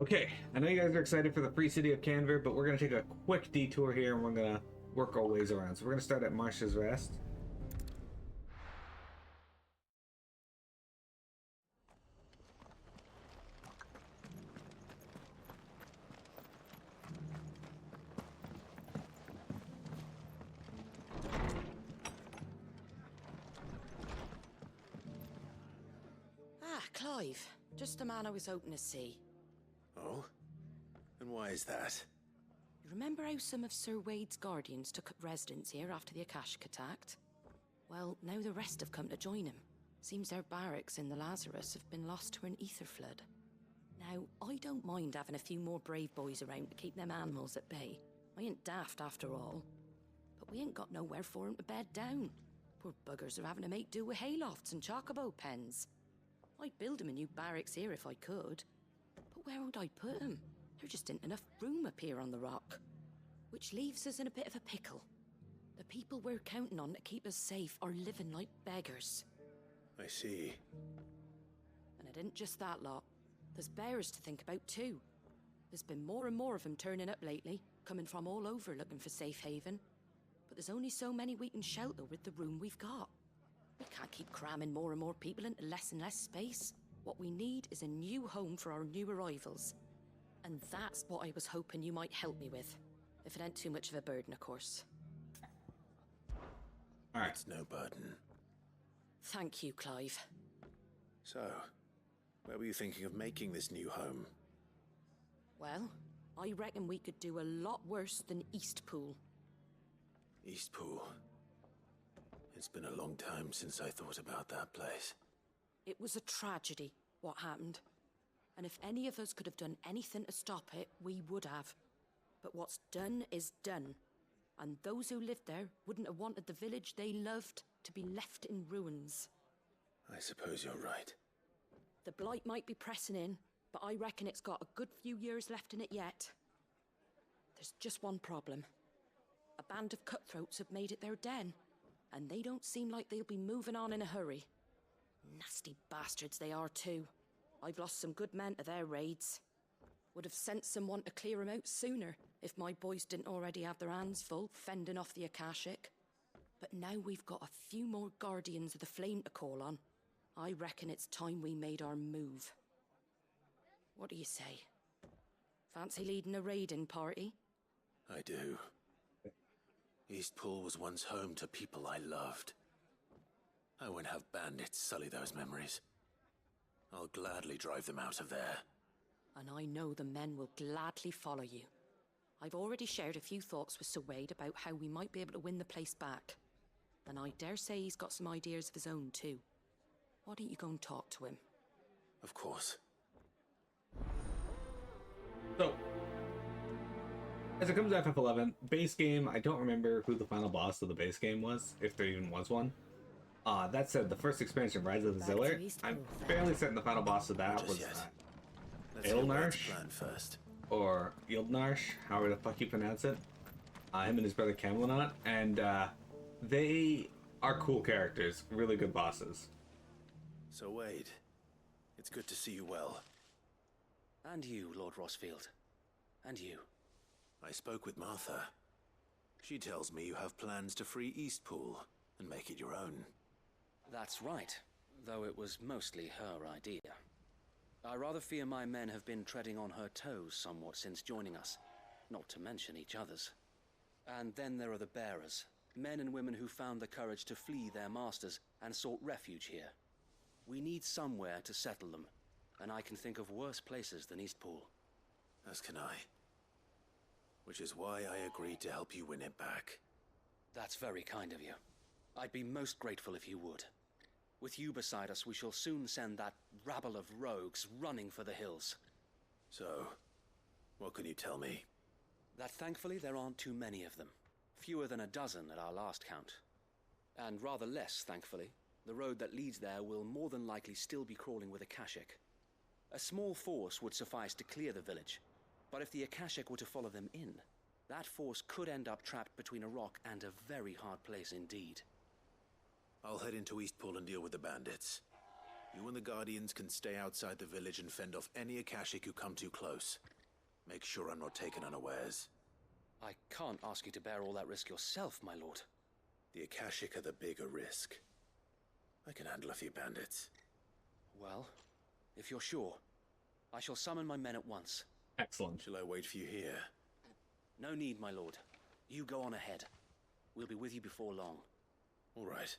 Okay, I know you guys are excited for the free city of Canver, but we're going to take a quick detour here and we're going to work our ways around. So we're going to start at Marsh's Rest. Ah, Clive. Just the man I was hoping to see. Oh? And why is that? You remember how some of Sir Wade's guardians took up residence here after the Akashic attacked? Well, now the rest have come to join him. Seems their barracks in the Lazarus have been lost to an ether flood. Now, I don't mind having a few more brave boys around to keep them animals at bay. I ain't daft after all. But we ain't got nowhere for 'em to bed down. Poor buggers are having to make do with haylofts and chocobo pens. I'd build 'em a new barracks here if I could. But where would I put 'em? There just ain't enough room up here on the rock. Which leaves us in a bit of a pickle. The people we're counting on to keep us safe are living like beggars. I see. And it isn't just that lot. There's bears to think about too. There's been more and more of them turning up lately, coming from all over looking for safe haven. But there's only so many we can shelter with the room we've got. We can't keep cramming more and more people into less and less space. What we need is a new home for our new arrivals. And that's what I was hoping you might help me with. If it ain't too much of a burden, of course. Alright. It's no burden. Thank you, Clive. So, where were you thinking of making this new home? Well, I reckon we could do a lot worse than Eastpool. Eastpool. It's been a long time since I thought about that place. It was a tragedy, what happened. And if any of us could have done anything to stop it, we would have. But what's done is done. And those who lived there wouldn't have wanted the village they loved to be left in ruins. I suppose you're right. The blight might be pressing in, but I reckon it's got a good few years left in it yet. There's just one problem. A band of cutthroats have made it their den, and they don't seem like they'll be moving on in a hurry. Nasty bastards they are too. I've lost some good men to their raids. Would have sent someone to clear 'em out sooner if my boys didn't already have their hands full fending off the Akashic. But now we've got a few more guardians of the flame to call on. I reckon it's time we made our move. What do you say? Fancy leading a raiding party? I do. Eastpool was once home to people I loved. I won't have bandits sully those memories. I'll gladly drive them out of there. And I know the men will gladly follow you. I've already shared a few thoughts with Sir Wade about how we might be able to win the place back. And I dare say he's got some ideas of his own too. Why don't you go and talk to him? Of course. So, as it comes to FF11, base game, I don't remember who the final boss of the base game was, if there even was one. That said, the first expansion, Rise of the Back to Ziller, Eastpool, I'm then. fairly certain the final boss of that Just was yet. Let's hear Wade's Ilnarsh? plan first. Or Yildnarsh, however the fuck you pronounce it. Him and his brother Camelot, and they are cool characters, really good bosses. So Wade, it's good to see you well. And you, Lord Rossfield. And you. I spoke with Martha. She tells me you have plans to free Eastpool and make it your own. That's right, though it was mostly her idea. I rather fear my men have been treading on her toes somewhat since joining us, not to mention each other's. And then there are the bearers, men and women who found the courage to flee their masters and sought refuge here. We need somewhere to settle them, and I can think of worse places than Eastpool. As can I. Which is why I agreed to help you win it back. That's very kind of you. I'd be most grateful if you would. With you beside us, we shall soon send that rabble of rogues running for the hills. So, what can you tell me? That thankfully there aren't too many of them. Fewer than a dozen at our last count. And rather less, thankfully. The road that leads there will more than likely still be crawling with Akashic. A small force would suffice to clear the village, but if the Akashic were to follow them in, that force could end up trapped between a rock and a very hard place indeed. I'll head into Eastpool and deal with the bandits. You and the Guardians can stay outside the village and fend off any Akashic who come too close. Make sure I'm not taken unawares. I can't ask you to bear all that risk yourself, my lord. The Akashic are the bigger risk. I can handle a few bandits. Well, if you're sure, I shall summon my men at once. Excellent. Shall I wait for you here? No need, my lord. You go on ahead. We'll be with you before long. All right.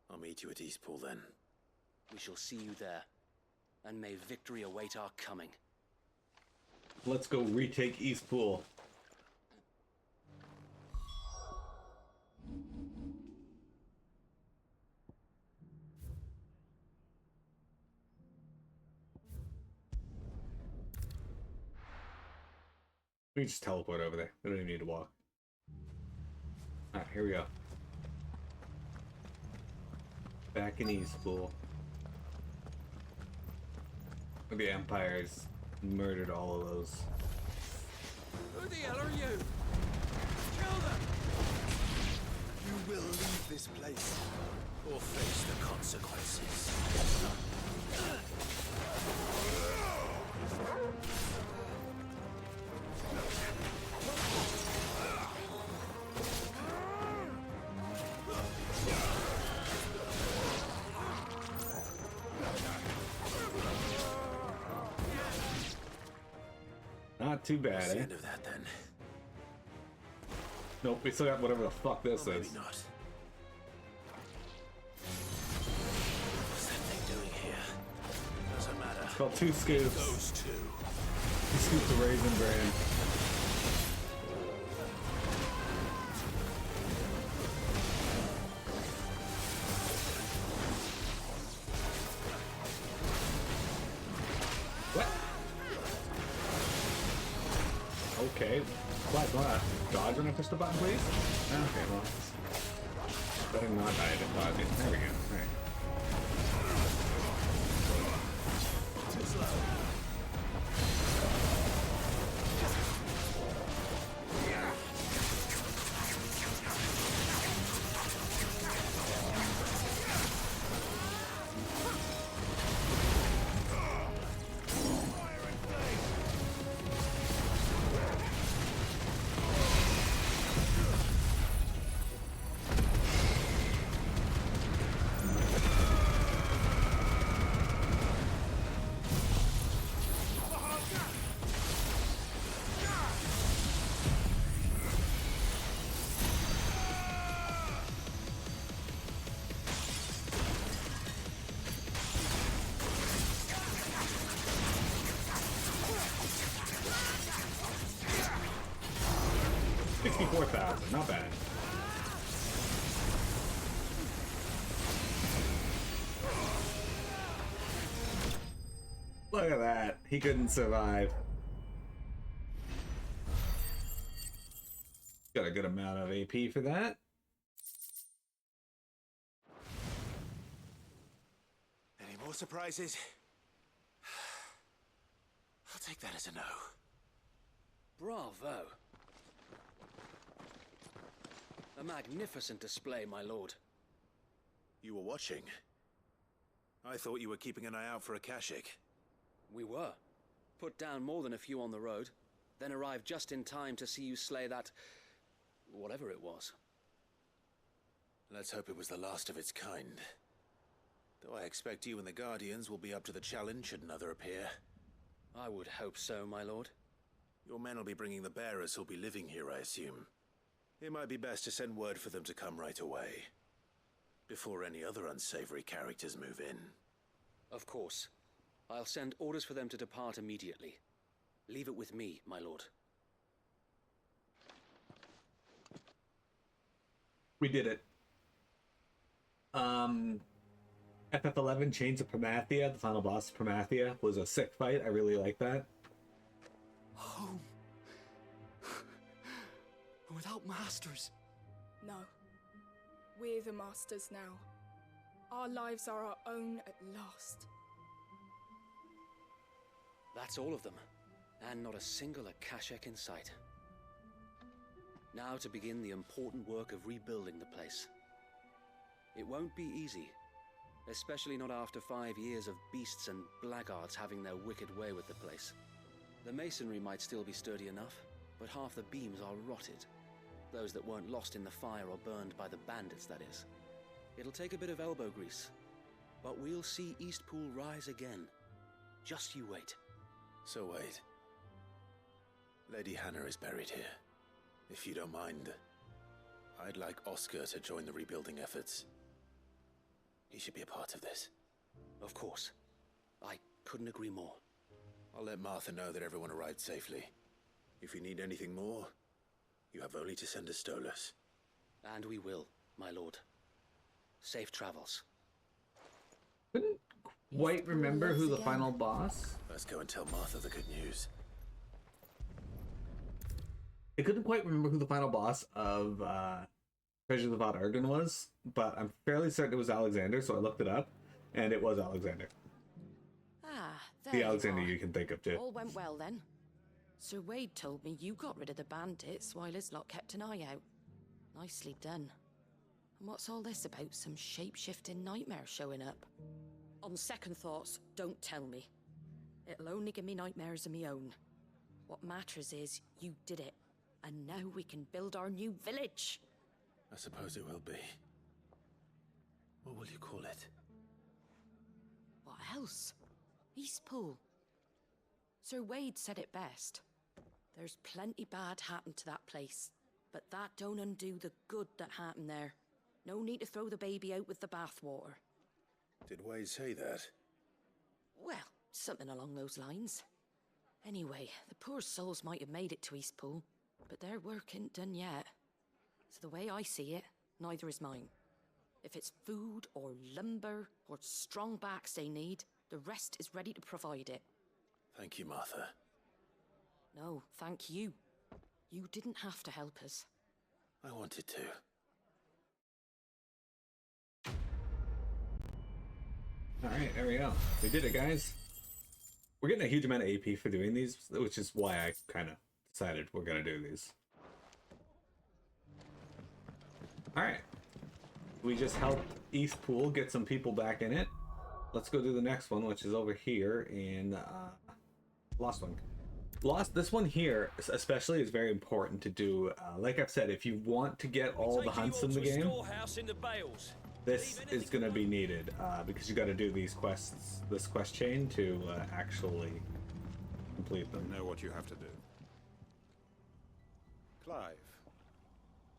I'll meet you at Eastpool then. We shall see you there. And may victory await our coming. Let's go retake Eastpool. We can just teleport over there. We don't even need to walk. Alright, here we go. Back in Eastpool. The Empire's murdered all of those. Who the hell are you? Kill them! You will leave this place or face the consequences. Not too bad, That's the eh? end of that then. Nope, we still got whatever the fuck this Or maybe is. not. What's that thing doing here? Doesn't matter. It's called Two Scoops. Those two. Two Scoops of Raisin Bran. What? Okay. What? Dodge when I push the button, please? Okay, well. Better not die to dodging. There we go. Alright. Too slow. $64,000, not bad. Look at that. He couldn't survive. Got a good amount of AP for that. Any more surprises? I'll take that as a no. Bravo! A magnificent display, my lord. You were watching. I thought you were keeping an eye out for Akashic. We were. Put down more than a few on the road, then arrived just in time to see you slay that... whatever it was. Let's hope it was the last of its kind. Though I expect you and the Guardians will be up to the challenge should another appear. I would hope so, my lord. Your men will be bringing the bearers who'll be living here, I assume. It might be best to send word for them to come right away, before any other unsavory characters move in. Of course. I'll send orders for them to depart immediately. Leave it with me, my lord. We did it. FF11 Chains of Promathia, the final boss of Promathia, was a sick fight. I really like that. Home. Without masters. No. We're the masters now. Our lives are our own at last. That's all of them, and not a single Akashic in sight. Now to begin the important work of rebuilding the place. It won't be easy, Especially not after 5 years of beasts and blackguards having their wicked way with the place. The masonry might still be sturdy enough, but half the beams are rotted. Those that weren't lost in the fire or burned by the bandits, that is. It'll take a bit of elbow grease, but we'll see Eastpool rise again. Just you wait. So wait. Lady Hannah is buried here. If you don't mind, I'd like Oscar to join the rebuilding efforts. He should be a part of this. Of course. I couldn't agree more. I'll let Martha know that everyone arrived safely. If you need anything more, you have only to send a Stolas. And we will, my lord. Safe travels. Couldn't quite remember who the final boss. Let's go and tell Martha the good news. I couldn't quite remember who the final boss of Treasures of Odd Argon was, but I'm fairly certain it was Alexander, so I looked it up, and it was Alexander. Ah, there The you Alexander are. you can think of too. All went well then. Sir Wade told me you got rid of the bandits while his lot kept an eye out. Nicely done. And what's all this about some shape-shifting nightmare showing up? On second thoughts, don't tell me. It'll only give me nightmares of me own. What matters is you did it, and now we can build our new village. I suppose it will be. What will you call it? What else? Eastpool. Sir Wade said it best. There's plenty bad happened to that place, but that don't undo the good that happened there. No need to throw the baby out with the bathwater. Did Wade say that? Well, something along those lines. Anyway, the poor souls might have made it to Eastpool, but their work ain't done yet. So the way I see it, neither is mine. If it's food or lumber or strong backs they need, the rest is ready to provide it. Thank you, Martha. No, thank you. You didn't have to help us. I wanted to. Alright, there we go. We did it, guys. We're getting a huge amount of AP for doing these, which is why I kind of decided we're going to do these. Alright. We just helped Eastpool get some people back in it. Let's go do the next one, which is over here in Lostwing. This one here, especially, is very important to do. Like I've said, if you want to get all the hunts in the game, this is going to be needed because you got to do these quests, this quest chain to actually complete them. Know what you have to do. Clive,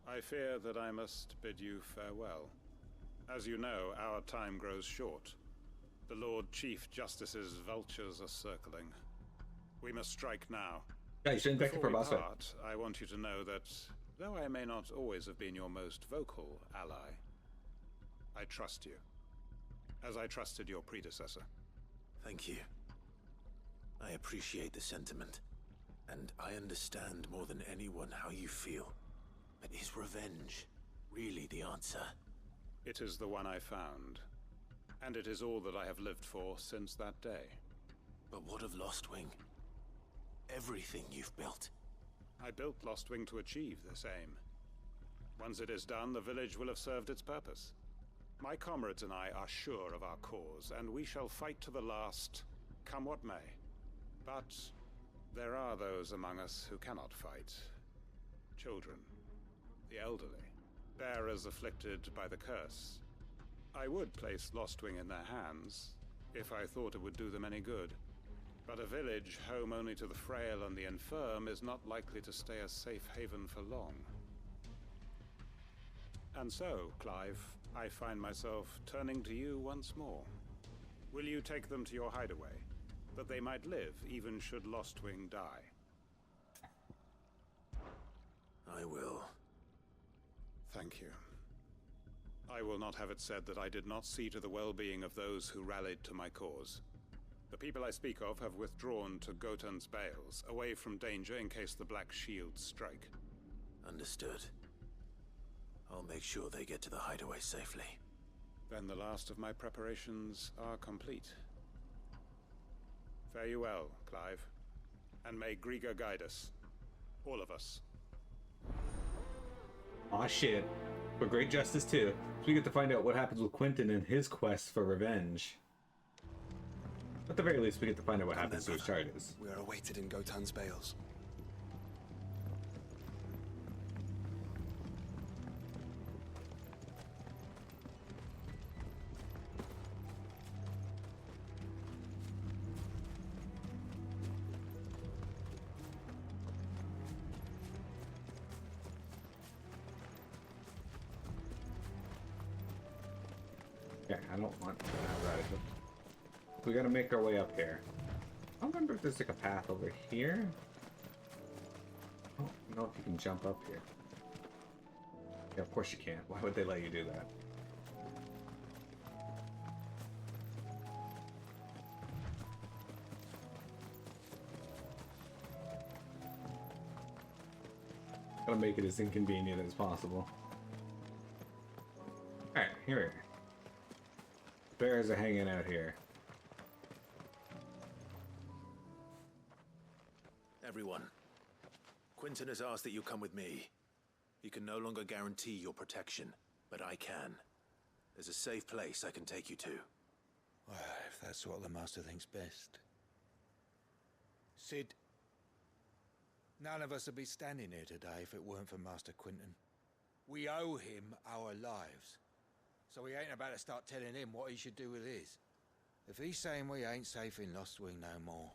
I fear that I must bid you farewell. As you know, our time grows short. The Lord Chief Justice's vultures are circling. We must strike now. Yeah, you shouldn't pick it Before for we boss fight. part, I want you to know that, though I may not always have been your most vocal ally, I trust you, as I trusted your predecessor. Thank you. I appreciate the sentiment, and I understand more than anyone how you feel. But is revenge really the answer? It is the one I found, and it is all that I have lived for since that day. But what of Lostwing? Everything you've built. I built Lostwing to achieve this aim. Once it is done, the village will have served its purpose. My comrades and I are sure of our cause, and we shall fight to the last, come what may. But there are those among us who cannot fight. Children, the elderly, bearers afflicted by the curse. I would place Lostwing in their hands, if I thought it would do them any good. But a village home only to the frail and the infirm is not likely to stay a safe haven for long. And so, Clive, I find myself turning to you once more. Will you take them to your hideaway, that they might live even should Lostwing die? I will. Thank you. I will not have it said that I did not see to the well-being of those who rallied to my cause. The people I speak of have withdrawn to Gotan's Bales, away from danger in case the Black Shields strike. Understood. I'll make sure they get to the hideaway safely. Then the last of my preparations are complete. Fare you well, Clive. And may Griga guide us. All of us. Aw, shit. For great justice too. So we get to find out what happens with Quinten and his quest for revenge. At the very least, we get to find out what happens to his charges. We are awaited in Gotan's bales. Yeah, I don't want that right. We gotta make our way up here. I don't remember if there's like a path over here. I don't know if you can jump up here. Yeah, of course you can't. Why would they let you do that? Gotta make it as inconvenient as possible. Alright, here we are. Bears are hanging out here. Everyone, Quinten has asked that you come with me. He can no longer guarantee your protection, but I can. There's a safe place I can take you to. Well, if that's what the Master thinks best. Sid, none of us would be standing here today if it weren't for Master Quinten. We owe him our lives. So we ain't about to start telling him what he should do with his. If he's saying we ain't safe in Lostwing no more,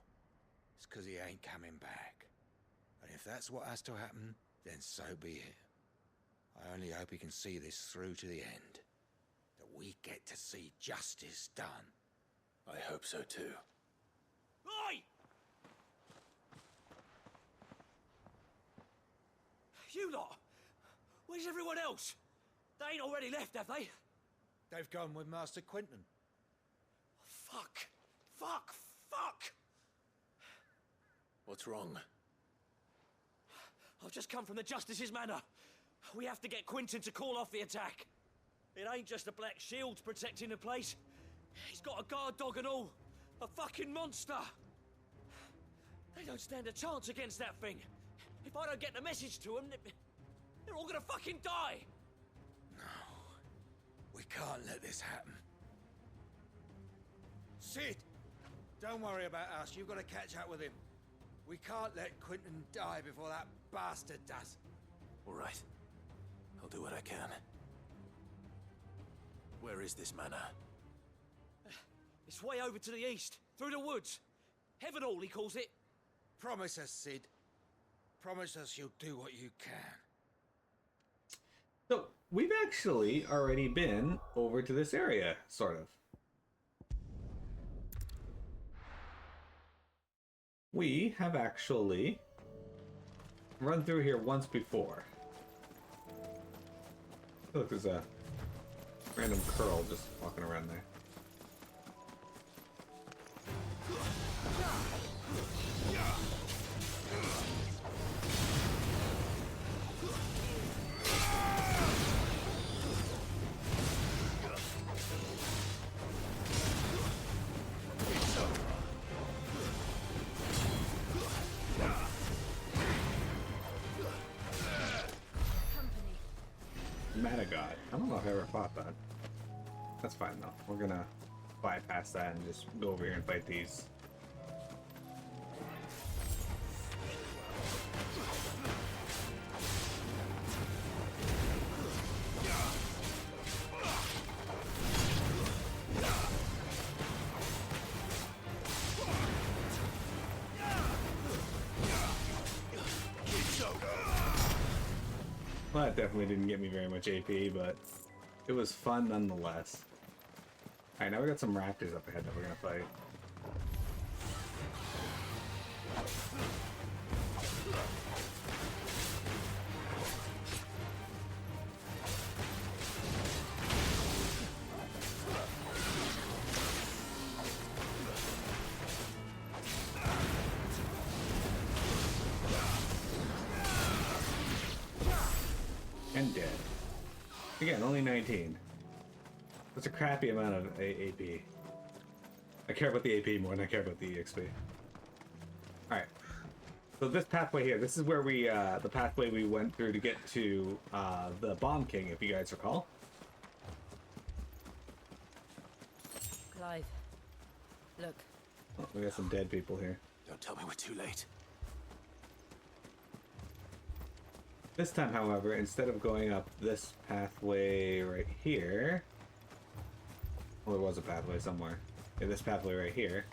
it's 'cause he ain't coming back. And if that's what has to happen, then so be it. I only hope he can see this through to the end. That we get to see justice done. I hope so too. Oi! You lot! Where's everyone else? They ain't already left, have they? They've gone with Master Quinten. Fuck! Fuck! Fuck! What's wrong? I've just come from the Justice's manor. We have to get Quinten to call off the attack. It ain't just the Black Shields protecting the place. He's got a guard dog and all. A fucking monster. They don't stand a chance against that thing. If I don't get the message to them, they're all gonna fucking die. We can't let this happen. Sid! Don't worry about us. You've got to catch up with him. We can't let Quinten die before that bastard does. All right. I'll do what I can. Where is this manor? It's way over to the east, through the woods. Heaven Hall, he calls it. Promise us, Sid. Promise us you'll do what you can. So, we've actually already been over to this area, sort of. We have actually run through here once before. Look, there's a random curl just walking around there. God. I don't know if I ever fought that. That's fine though. We're gonna bypass that and just go over here and fight these. Well, that definitely didn't get me very much AP, but it was fun nonetheless. Alright, now we got some raptors up ahead that we're gonna fight. And dead. Again, only 19. That's a crappy amount of AP. I care about the AP more than I care about the EXP. Alright. So this pathway here, this is where we, the pathway we went through to get to the Bomb King, if you guys recall. Clive, look. Oh, we got some dead people here. Don't tell me we're too late. This time, however, instead of going up this pathway right here... Well, there was a pathway somewhere. Yeah, this pathway right here.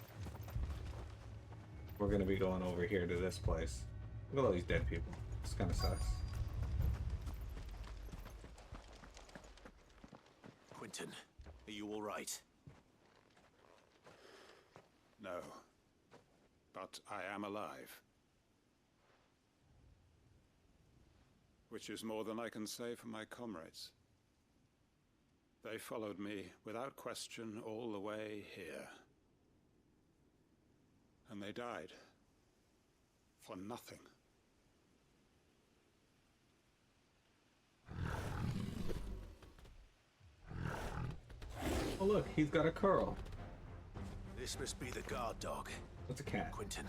We're gonna be going over here to this place. Look at all these dead people. This kind of sucks. Quinten, are you all right? No. But I am alive. Which is more than I can say for my comrades. They followed me without question all the way here. And they died. For nothing. Oh look, he's got a curl. This must be the guard dog. What's a cat? Quinten.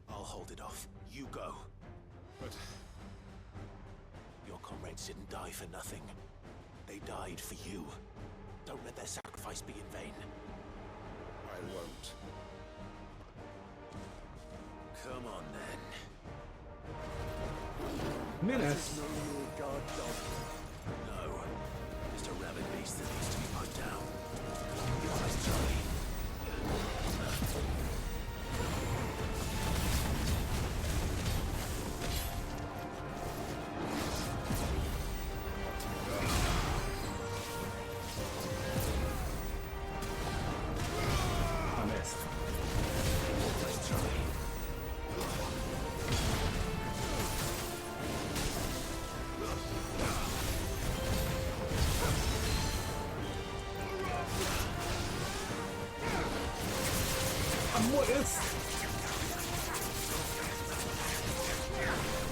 I'll hold it off. You go. But your comrades didn't die for nothing. They died for you. Don't let their sacrifice be in vain. I won't. Come on, then. Minas! No more guard dog. No. Just a rabid beast that needs to be put down. Let's try. I missed. Let's try. What is?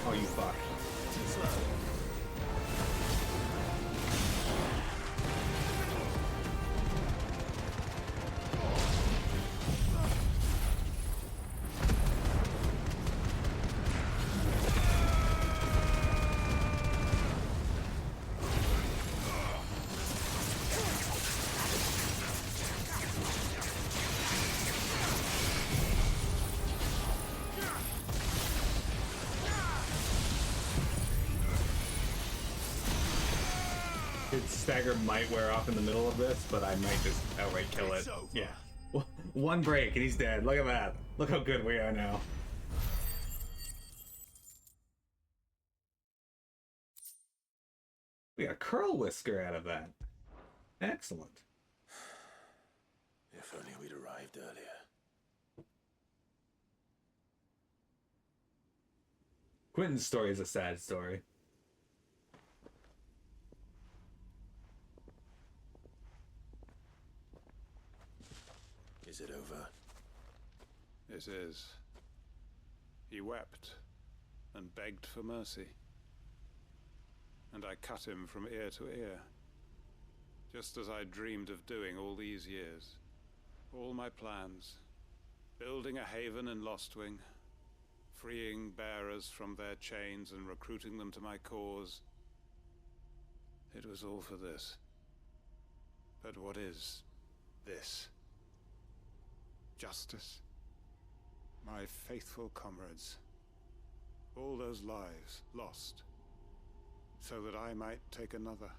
Oh, you fuck. His stagger might wear off in the middle of this, but I might just outright kill it. It's over. Yeah. One break and he's dead. Look at that. Look how good we are now. We got a curl whisker out of that. Excellent. If only we'd arrived earlier. Quinten's story is a sad story. Is it over? It is. He wept and begged for mercy. And I cut him from ear to ear. Just as I dreamed of doing all these years. All my plans. Building a haven in Lostwing. Freeing bearers from their chains and recruiting them to my cause. It was all for this. But what is this? Justice? My faithful comrades. All those lives lost. So that I might take another.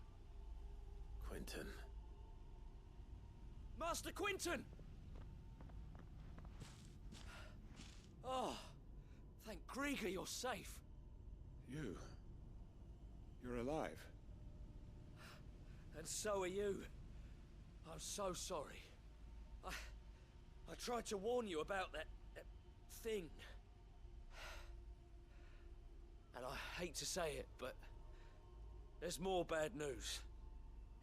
Quinten. Master Quinten! Oh, thank Grieger you're safe. You're alive. And so are you. I'm so sorry. I tried to warn you about that thing. And I hate to say it, but there's more bad news.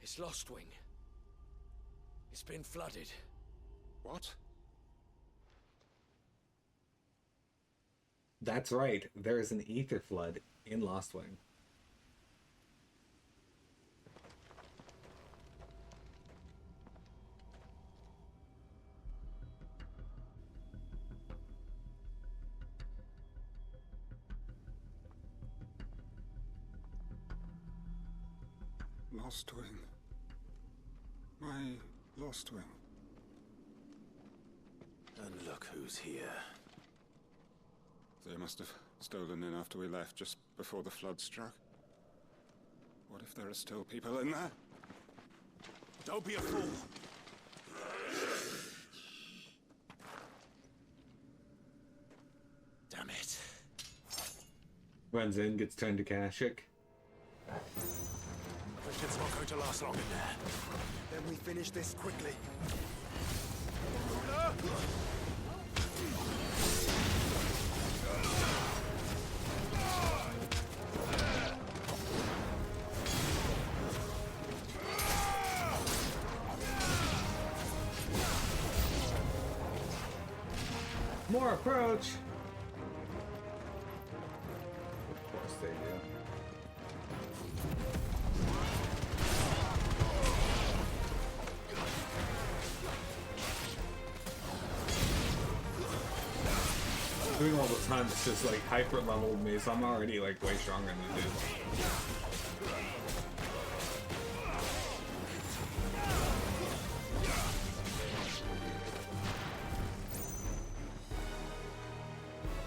It's Lostwing. It's been flooded. What? That's right. There is an ether flood in Lostwing. Lostwing. My Lostwing. And look who's here. They must have stolen in after we left, just before the flood struck. What if there are still people in there? Don't be a fool! Damn it. Runs in, gets turned to Kashik. Quinten's not going to last long in there. Then we finish this quickly. More approach! Of course they do. Doing all the time, it's just like hyper leveled me, so I'm already like way stronger than the dude.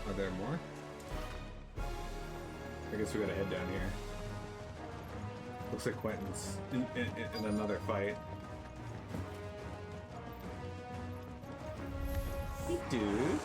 Are there more? I guess we gotta head down here. Looks like Quinten's in another fight. Hey, dudes.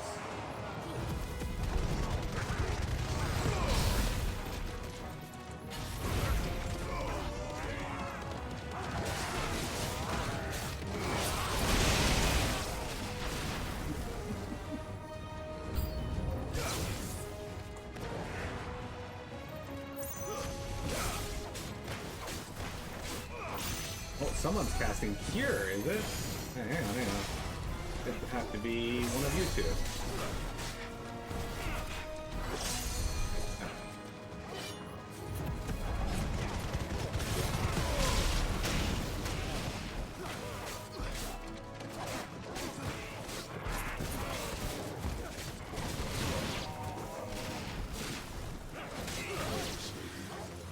Someone's casting Cure, is it? Hey, hang on. It'd have to be one of you two.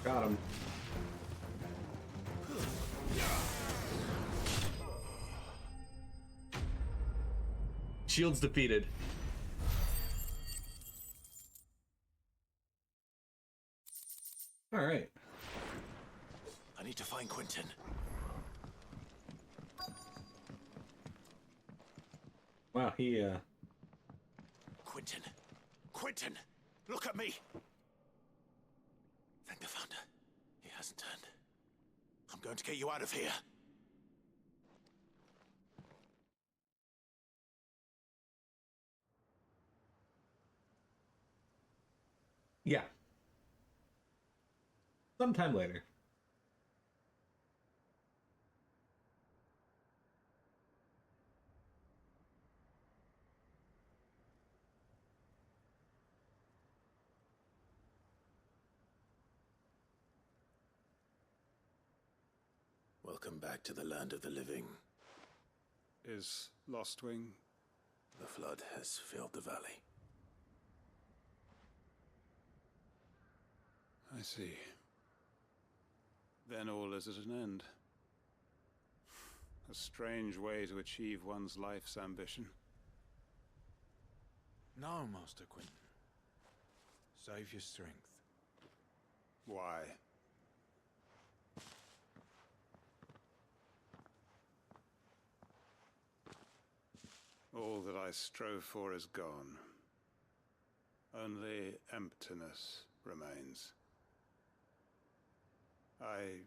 Got him. Shield's defeated. All right. I need to find Quinten. Wow, he Quinten! Quinten! Look at me! Thank the Founder. He hasn't turned. I'm going to get you out of here. Yeah. Sometime later. Welcome back to the land of the living. Is Lostwing? The flood has filled the valley. I see. Then all is at an end. A strange way to achieve one's life's ambition. No, Master Quinten. Save your strength. Why? All that I strove for is gone. Only emptiness remains. I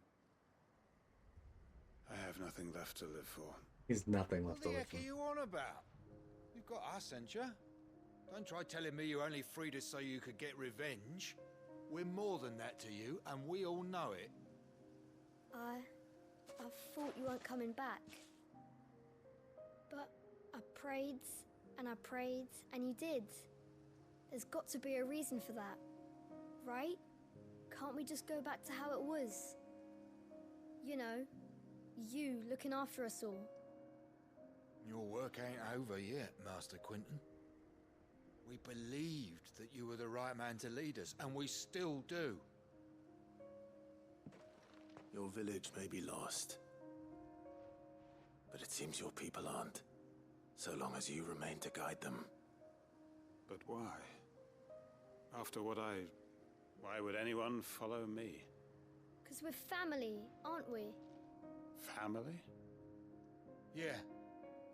have nothing left to live for. He's nothing What left the to live heck for. are you on about? You've got us, ain't you? Don't try telling me you only freed us so you could get revenge. We're more than that to you, and we all know it. I thought you weren't coming back. But I prayed, and you did. There's got to be a reason for that, right? Can't we just go back to how it was? You know, you looking after us all. Your work ain't over yet, Master Quinten. We believed that you were the right man to lead us, and we still do. Your village may be lost, but it seems your people aren't, so long as you remain to guide them. But why? After what I... Why would anyone follow me? Because we're family, aren't we? Family? Yeah,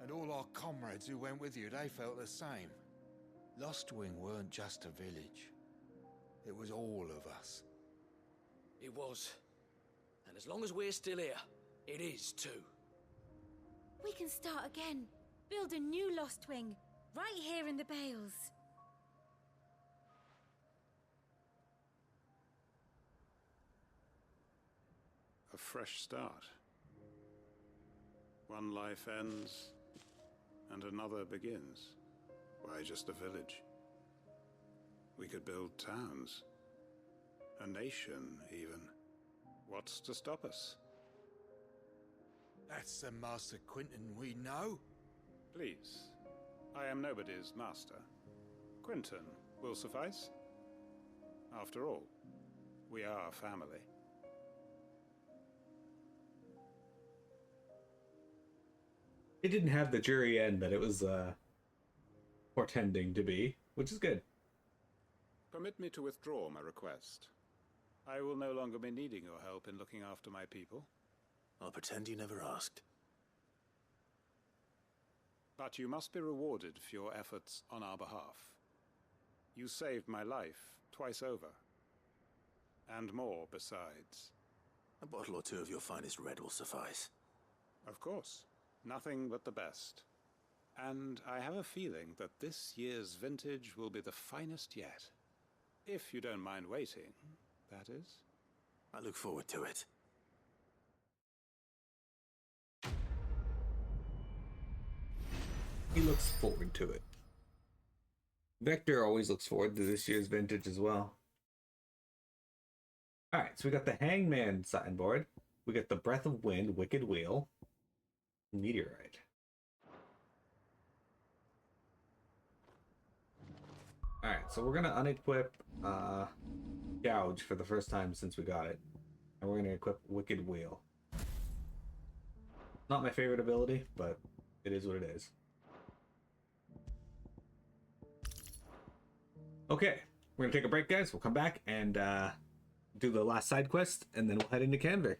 and all our comrades who went with you, they felt the same. Lostwing weren't just a village. It was all of us. It was. And as long as we're still here, it is too. We can start again. Build a new Lostwing, right here in the Bales. A fresh start. One life ends, and another begins. Why just a village? We could build towns. A nation, even. What's to stop us? That's the Master Quinten we know. Please. I am nobody's master. Quinten will suffice. After all, we are family. It didn't have the jury end that it was portending to be, which is good. Permit me to withdraw my request. I will no longer be needing your help in looking after my people. I'll pretend you never asked. But you must be rewarded for your efforts on our behalf. You saved my life twice over. And more besides. A bottle or two of your finest red will suffice. Of course. Nothing but the best. And I have a feeling that this year's vintage will be the finest yet. If you don't mind waiting, that is. I look forward to it. He looks forward to it. Vector always looks forward to this year's vintage as well. Alright, so we got the Hangman signboard. We got the Breath of Wind, Wicked Wheel, Meteorite. Alright, so we're going to unequip Gouge for the first time since we got it. And we're going to equip Wicked Wheel. Not my favorite ability, but it is what it is. Okay, we're going to take a break, guys. We'll come back and do the last side quest, and then we'll head into Canver.